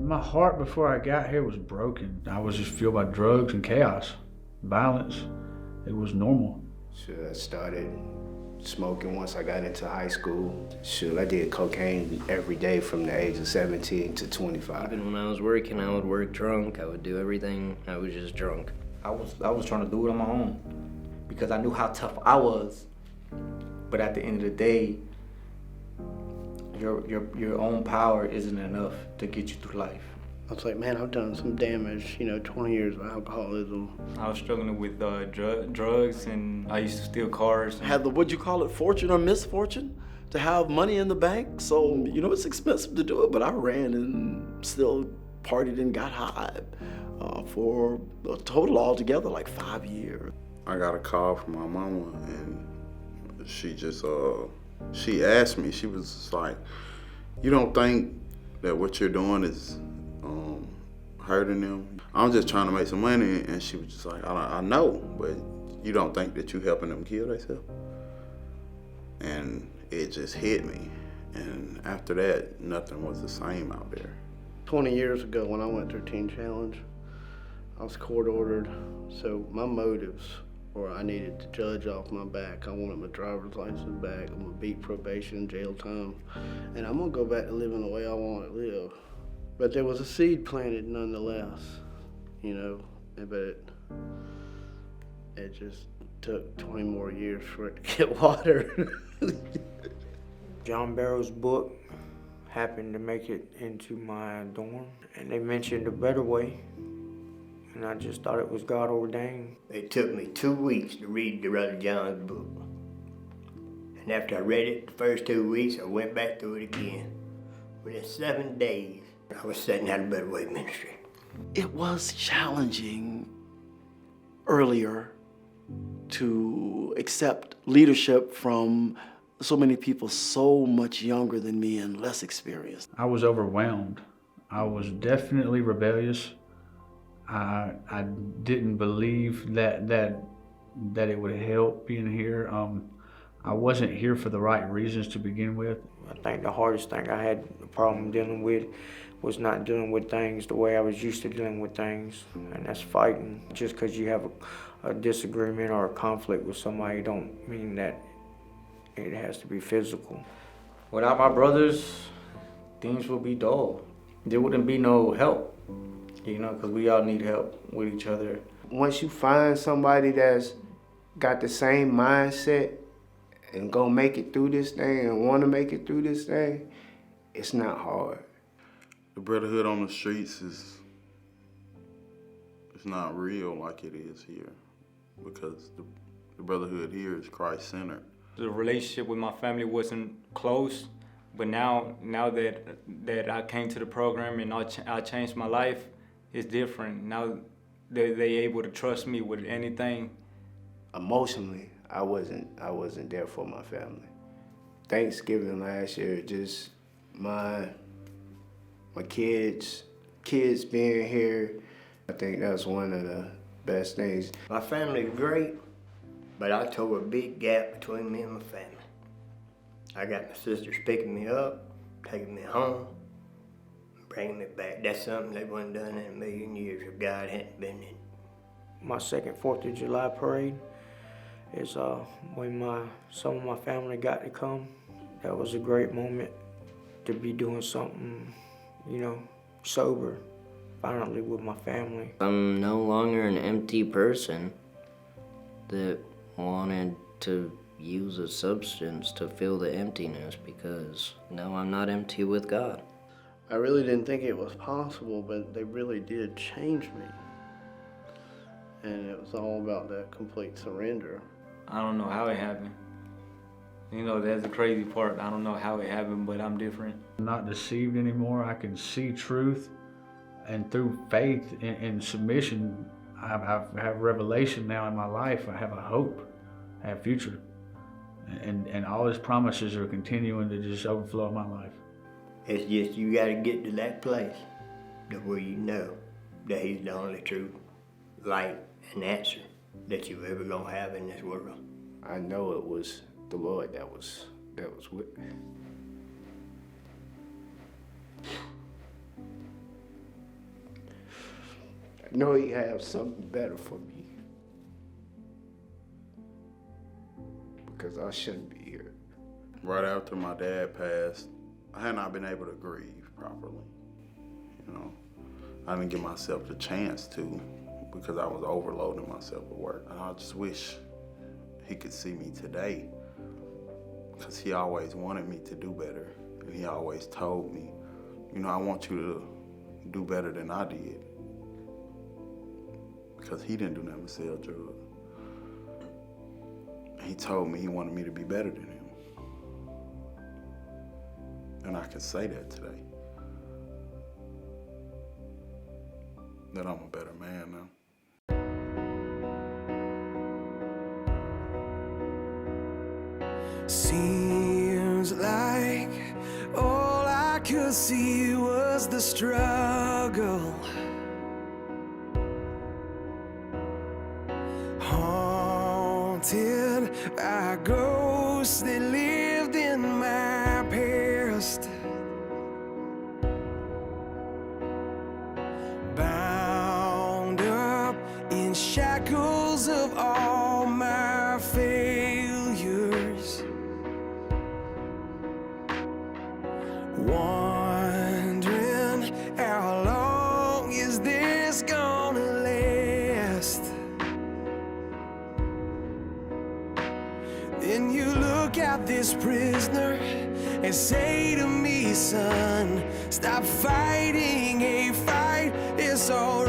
My heart before I got here was broken. I was just fueled by drugs and chaos, violence. It was normal. Sure, I started smoking once I got into high school. Sure, I did cocaine every day from the age of 17 to 25. Even when I was working, I would work drunk. I would do everything. I was just drunk. I was trying to do it on my own because I knew how tough I was. But at the end of the day, your own power isn't enough to get you through life. I was like, man, I've done some damage, 20 years of alcoholism. I was struggling with drugs, and I used to steal cars. Had the, fortune or misfortune to have money in the bank. So, it's expensive to do it, but I ran and still partied and got high for a total altogether like 5 years. I got a call from my mama, and she just, she asked me, she was just like, you don't think that what you're doing is hurting them? I'm just trying to make some money. And she was just like, I know, but you don't think that you helping them kill themselves? And it just hit me. And after that, nothing was the same out there. 20 years ago when I went through Teen Challenge, I was court ordered. So my motives were I needed the judge off my back. I wanted my driver's license back. I'm gonna beat probation, jail time. And I'm gonna go back to living the way I want to live. But there was a seed planted nonetheless, but it just took 20 more years for it to get watered. John Barrow's book happened to make it into my dorm, and they mentioned a better way, and I just thought it was God ordained. It took me 2 weeks to read Brother John's book. And after I read it the first 2 weeks, I went back through it again. Within 7 days, I was setting out a Better Way ministry. It was challenging earlier to accept leadership from so many people so much younger than me and less experienced. I was overwhelmed. I was definitely rebellious. I didn't believe that it would help being here. I wasn't here for the right reasons to begin with. I think the hardest thing I had a problem dealing with was not dealing with things the way I was used to dealing with things, and that's fighting. Just because you have a disagreement or a conflict with somebody don't mean that it has to be physical. Without my brothers, things would be dull. There wouldn't be no help, because we all need help with each other. Once you find somebody that's got the same mindset and gonna make it through this thing and wanna make it through this thing, it's not hard. The brotherhood on the streets is not real like it is here, because the brotherhood here is Christ-centered. The relationship with my family wasn't close, but now that I came to the program and I changed my life, it's different. Now they able to trust me with anything. Emotionally, I wasn't there for my family. Thanksgiving last year, just my kids being here, I think that's one of the best things. My family's great, but I tore a big gap between me and my family. I got my sisters picking me up, taking me home, bringing me back. That's something they wasn't done in a million years if God hadn't been in. My second 4th of July parade is when some of my family got to come. That was a great moment to be doing something, sober, finally with my family. I'm no longer an empty person that wanted to use a substance to fill the emptiness, because no, I'm not empty with God. I really didn't think it was possible, but they really did change me. And it was all about that complete surrender. I don't know how it happened. That's the crazy part. I don't know how it happened, but I'm different. I'm not deceived anymore. I can see truth, and through faith and submission, I have revelation now in my life. I have a hope, I have future, and all His promises are continuing to just overflow in my life. It's just you got to get to that place where you know that He's the only true light and answer that you ever gonna have in this world. I know it was the Lord that was with me. know he has something better for me. Because I shouldn't be here. Right after my dad passed, I had not been able to grieve properly. You know, I didn't give myself the chance to because I was overloading myself with work. And I just wish he could see me today because he always wanted me to do better. And he always told me, you know, I want you to do better than I did. Because he didn't do nothing but sell drugs. And he told me he wanted me to be better than him. And I can say that today. That I'm a better man now. Seems like all I could see was the struggle. Haunted by ghosts that lived in my past. Bound up in shackles of all my failures. Wondering how long is this gonna last? Then you look at this prisoner and say to me, son, stop fighting a fight, it's all